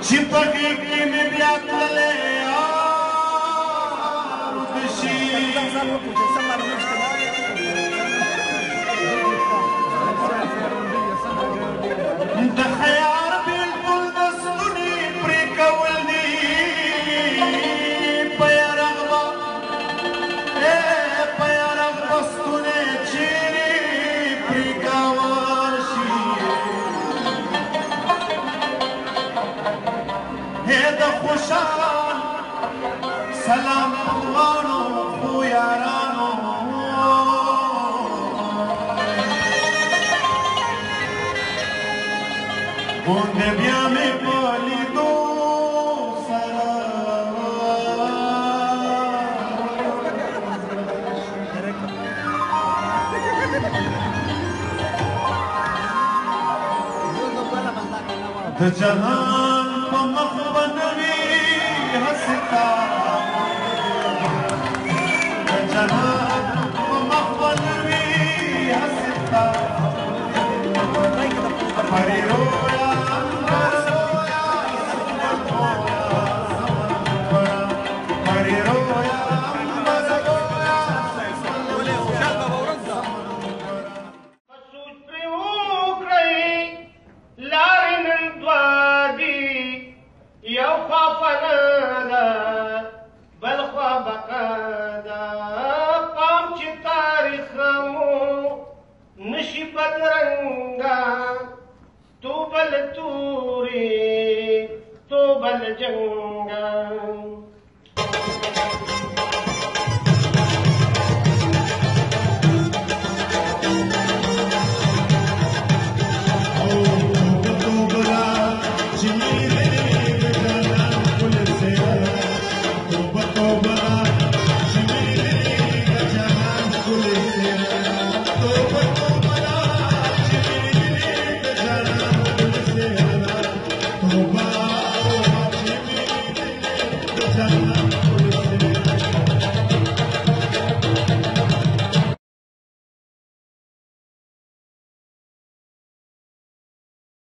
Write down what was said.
چې په غېږ کې مې بیا تللی یار ورک شي د خیار بېلتون د ستوني پرې کول دي په یرغ به ستونی چیرې پرې کول شي د خوشحال سلام غواړو خو یارانو غونډه بیا مې په لیدو سره د جهان په مخ به نه وي هستا د جهان په مخ به نه وي هستا یو خوا فنا ده بل خوا بقا ده قام چې تاریخ مو نشي بدرنګه تو بل توري تو بل جنګه